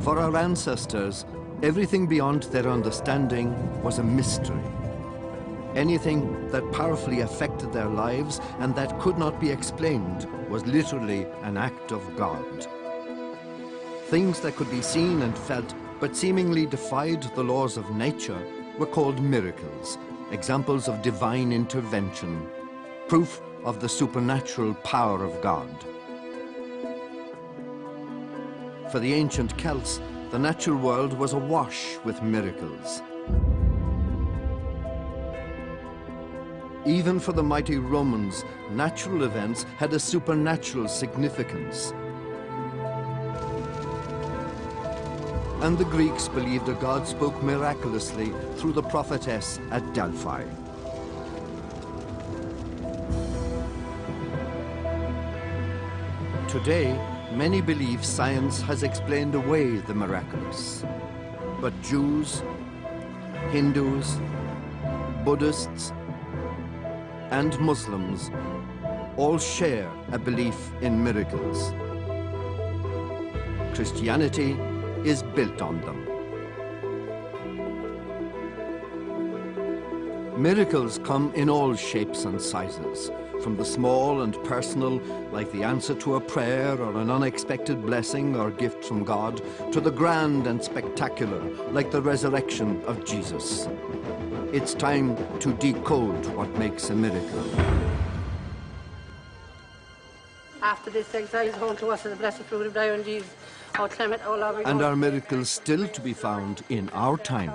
For our ancestors, everything beyond their understanding was a mystery. Anything that powerfully affected their lives and that could not be explained was literally an act of God. Things that could be seen and felt but seemingly defied the laws of nature were called miracles, examples of divine intervention, proof of the supernatural power of God. For the ancient Celts, the natural world was awash with miracles. Even for the mighty Romans, natural events had a supernatural significance. And the Greeks believed a God spoke miraculously through the prophetess at Delphi. Today, many believe science has explained away the miraculous. But Jews, Hindus, Buddhists, and Muslims all share a belief in miracles. Christianity is built on them. Miracles come in all shapes and sizes, from the small and personal, like the answer to a prayer or an unexpected blessing or gift from God, to the grand and spectacular, like the resurrection of Jesus. It's time to decode what makes a miracle. After this exile, hold to us as the blessed fruit of thy own Jesus. O Clement, O loving. And are miracles still to be found in our time?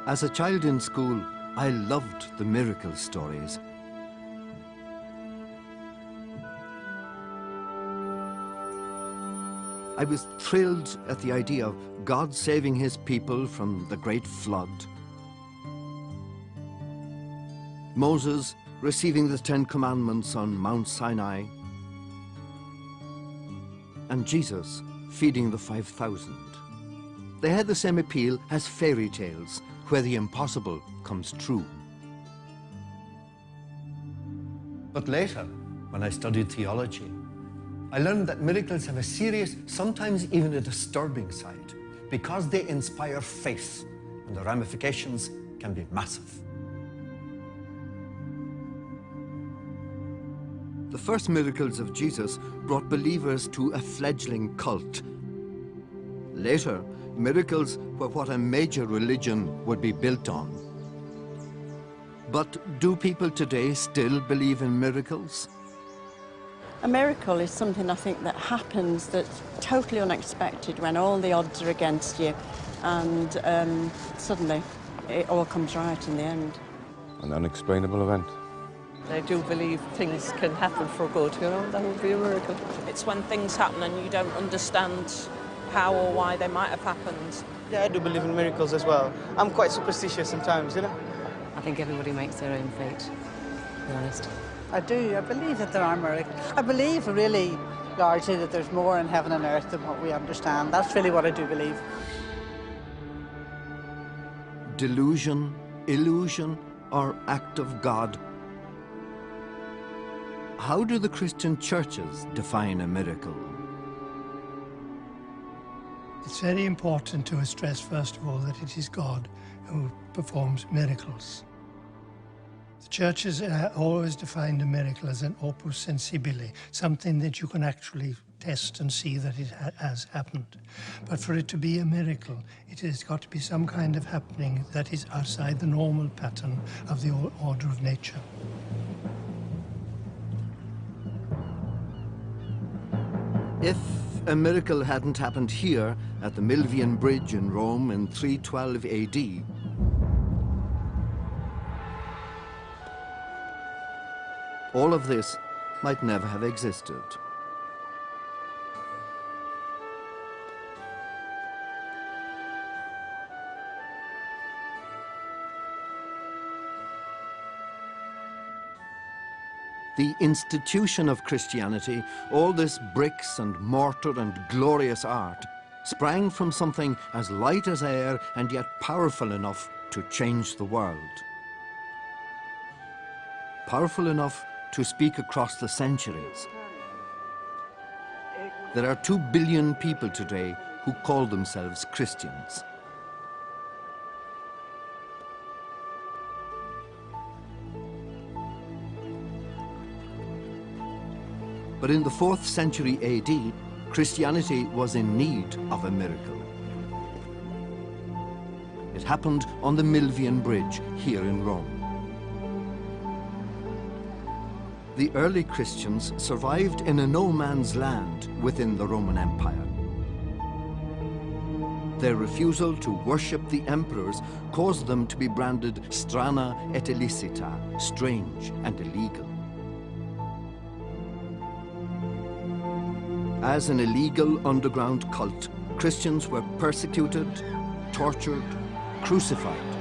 As a child in school, I loved the miracle stories. I was thrilled at the idea of God saving his people from the great flood, Moses receiving the 10 Commandments on Mount Sinai, and Jesus feeding the 5,000. They had the same appeal as fairy tales, where the impossible comes true. But later, when I studied theology, I learned that miracles have a serious, sometimes even a disturbing side, because they inspire faith, and the ramifications can be massive. The first miracles of Jesus brought believers to a fledgling cult. Later, miracles were what a major religion would be built on. But do people today still believe in miracles? A miracle is something, I think, that happens that's totally unexpected when all the odds are against you, and suddenly it all comes right in the end. An unexplainable event. I do believe things can happen for good, you know, that would be a miracle. It's when things happen and you don't understand how or why they might have happened. Yeah, I do believe in miracles as well. I'm quite superstitious sometimes, you know. I think everybody makes their own fate, to be honest. I do. I believe that there are miracles. I believe really largely that there's more in heaven and earth than what we understand. That's really what I do believe. Delusion, illusion, or act of God? How do the Christian churches define a miracle? It's very important to stress, first of all, that it is God who performs miracles. The churches always defined a miracle as an opus sensibile, something that you can actually test and see that it has happened. But for it to be a miracle, it has got to be some kind of happening that is outside the normal pattern of the order of nature. If a miracle hadn't happened here at the Milvian Bridge in Rome in 312 AD, all of this might never have existed. The institution of Christianity, all this bricks and mortar and glorious art, sprang from something as light as air and yet powerful enough to change the world. Powerful enough to speak across the centuries. There are 2 billion people today who call themselves Christians. But in the 4th century AD, Christianity was in need of a miracle. It happened on the Milvian Bridge here in Rome. The early Christians survived in a no-man's land within the Roman Empire. Their refusal to worship the emperors caused them to be branded strana et illicita, strange and illegal. As an illegal underground cult, Christians were persecuted, tortured, crucified,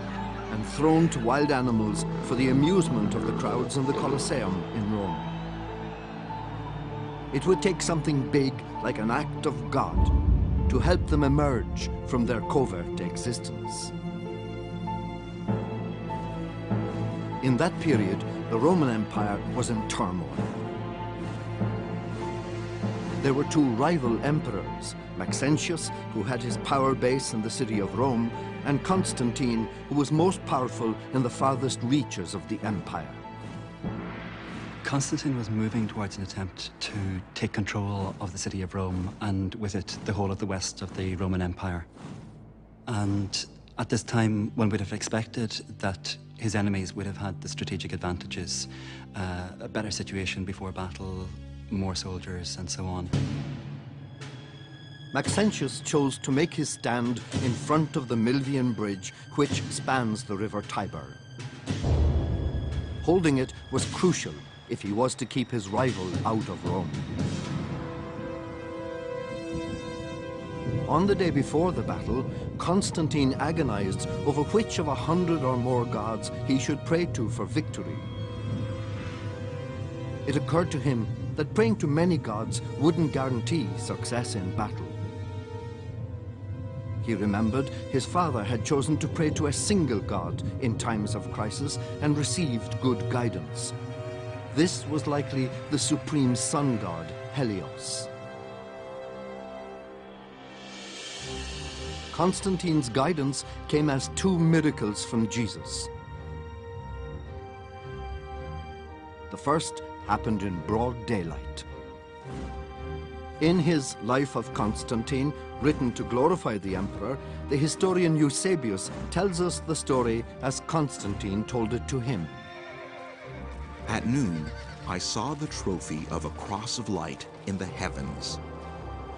and thrown to wild animals for the amusement of the crowds in the Colosseum in Rome. It would take something big, like an act of God, to help them emerge from their covert existence. In that period, the Roman Empire was in turmoil. There were 2 rival emperors, Maxentius, who had his power base in the city of Rome, and Constantine, who was most powerful in the farthest reaches of the empire. Constantine was moving towards an attempt to take control of the city of Rome, and with it, the whole of the west of the Roman Empire. And at this time, one would have expected that his enemies would have had the strategic advantages, a better situation before battle, more soldiers, and so on. Maxentius chose to make his stand in front of the Milvian Bridge, which spans the river Tiber. Holding it was crucial if he was to keep his rival out of Rome. On the day before the battle, Constantine agonized over which of 100 or more gods he should pray to for victory. It occurred to him that praying to many gods wouldn't guarantee success in battle. He remembered his father had chosen to pray to a single god in times of crisis and received good guidance. This was likely the supreme sun god, Helios. Constantine's guidance came as 2 miracles from Jesus. The first happened in broad daylight. In his Life of Constantine, written to glorify the emperor, the historian Eusebius tells us the story as Constantine told it to him. At noon, I saw the trophy of a cross of light in the heavens.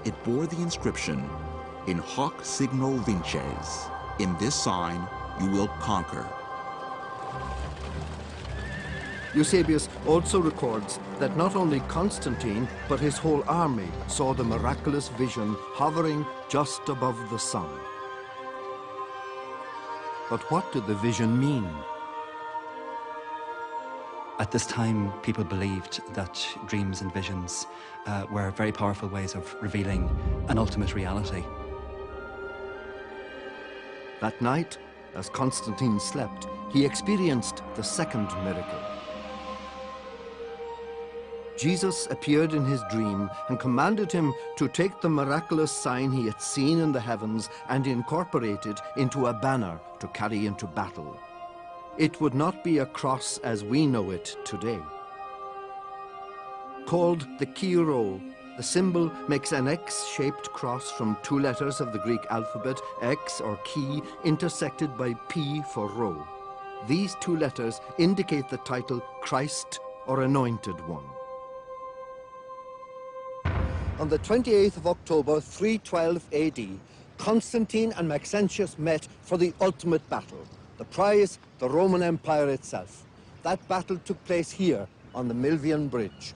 It bore the inscription, "In hoc signo vinces." In this sign, you will conquer. Eusebius also records that not only Constantine, but his whole army saw the miraculous vision hovering just above the sun. But what did the vision mean? At this time, people believed that dreams and visions were very powerful ways of revealing an ultimate reality. That night, as Constantine slept, he experienced the second miracle. Jesus appeared in his dream and commanded him to take the miraculous sign he had seen in the heavens and incorporate it into a banner to carry into battle. It would not be a cross as we know it today. Called the chi rho, the symbol makes an X-shaped cross from 2 letters of the Greek alphabet, X or chi, intersected by P for rho. These 2 letters indicate the title Christ or Anointed One. On the 28th of October, 312 AD, Constantine and Maxentius met for the ultimate battle. The prize, the Roman Empire itself. That battle took place here on the Milvian Bridge.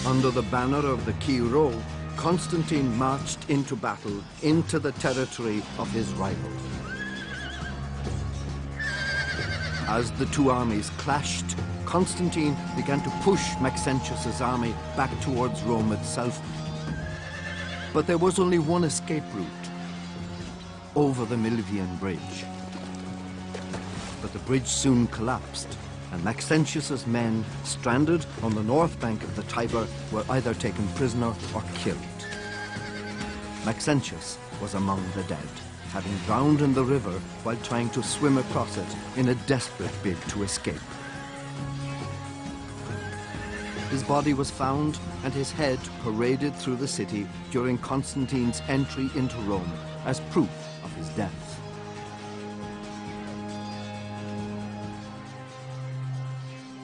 Under the banner of the chi rho, Constantine marched into battle, into the territory of his rival. As the two armies clashed, Constantine began to push Maxentius's army back towards Rome itself. But there was only one escape route: over the Milvian Bridge. But the bridge soon collapsed, and Maxentius's men, stranded on the north bank of the Tiber, were either taken prisoner or killed. Maxentius was among the dead, having drowned in the river while trying to swim across it in a desperate bid to escape. His body was found and his head paraded through the city during Constantine's entry into Rome as proof of his death.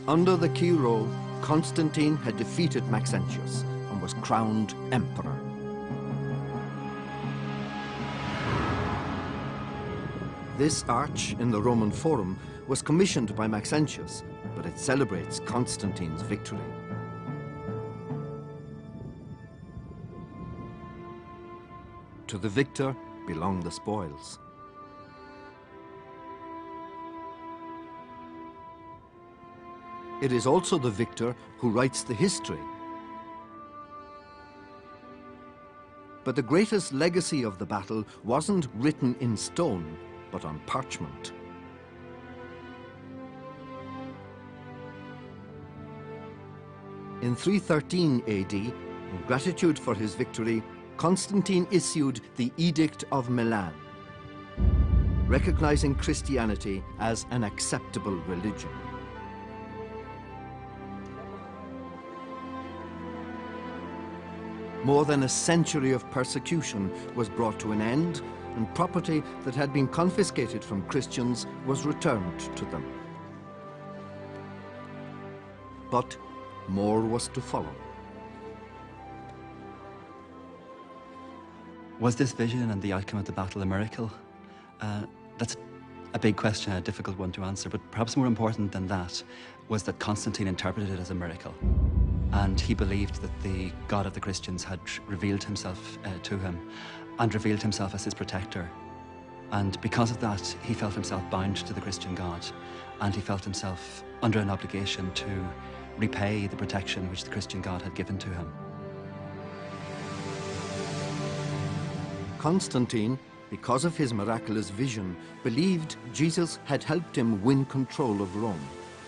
Under the Key Row, Constantine had defeated Maxentius and was crowned emperor. This arch in the Roman Forum was commissioned by Maxentius, but it celebrates Constantine's victory. To the victor belong the spoils. It is also the victor who writes the history. But the greatest legacy of the battle wasn't written in stone, but on parchment. In 313 AD, in gratitude for his victory, Constantine issued the Edict of Milan, recognizing Christianity as an acceptable religion. More than a century of persecution was brought to an end, and property that had been confiscated from Christians was returned to them. But more was to follow. Was this vision and the outcome of the battle a miracle? That's a big question, a difficult one to answer, but perhaps more important than that was that Constantine interpreted it as a miracle. And he believed that the God of the Christians had revealed himself to him and revealed himself as his protector. And because of that, he felt himself bound to the Christian God, and he felt himself under an obligation to repay the protection which the Christian God had given to him. Constantine, because of his miraculous vision, believed Jesus had helped him win control of Rome.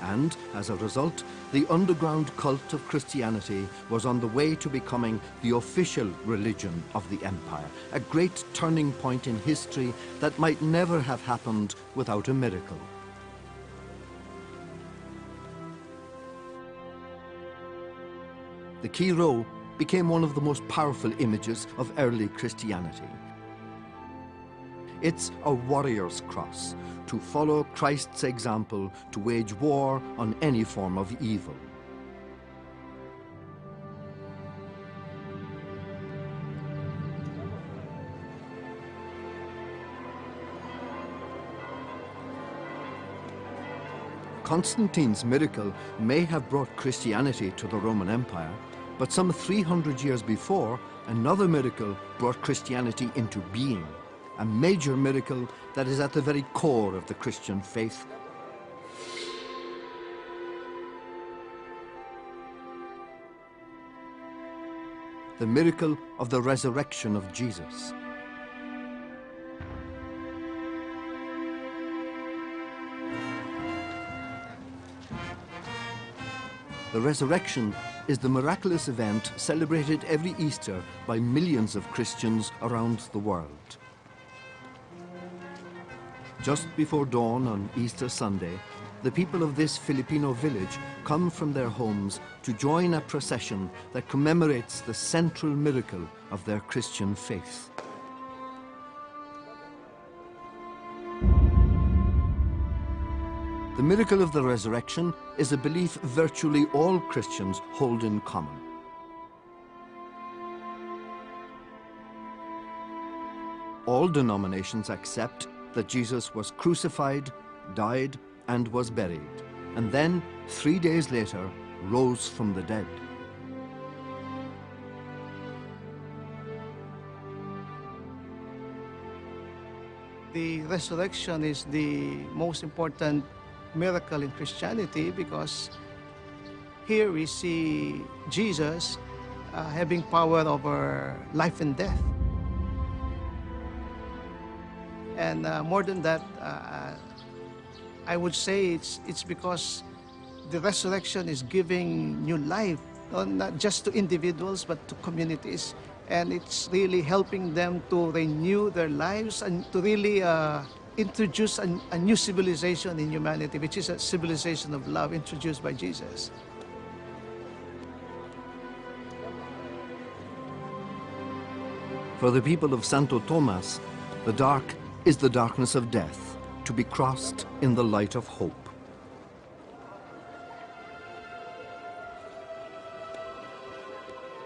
And, as a result, the underground cult of Christianity was on the way to becoming the official religion of the empire, a great turning point in history that might never have happened without a miracle. The Key Row became one of the most powerful images of early Christianity. It's a warrior's cross, to follow Christ's example to wage war on any form of evil. Constantine's miracle may have brought Christianity to the Roman Empire, but some 300 years before, another miracle brought Christianity into being. A major miracle that is at the very core of the Christian faith. The miracle of the resurrection of Jesus. The resurrection is the miraculous event celebrated every Easter by millions of Christians around the world. Just before dawn on Easter Sunday, the people of this Filipino village come from their homes to join a procession that commemorates the central miracle of their Christian faith. The miracle of the resurrection is a belief virtually all Christians hold in common. All denominations accept that Jesus was crucified, died, and was buried, and then, 3 days later, rose from the dead. The resurrection is the most important miracle in Christianity because here we see Jesus having power over life and death. And more than that, I would say it's because the resurrection is giving new life, not just to individuals, but to communities. And it's really helping them to renew their lives and to really introduce a new civilization in humanity, which is a civilization of love introduced by Jesus. For the people of Santo Tomas, the dark is the darkness of death, to be crossed in the light of hope.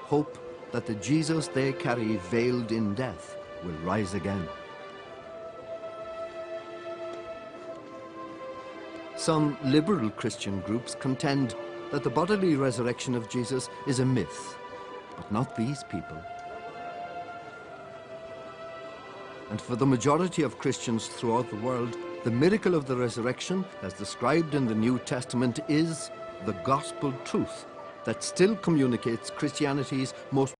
Hope that the Jesus they carry veiled in death will rise again. Some liberal Christian groups contend that the bodily resurrection of Jesus is a myth, but not these people. And for the majority of Christians throughout the world, the miracle of the resurrection, as described in the New Testament, is the gospel truth that still communicates Christianity's most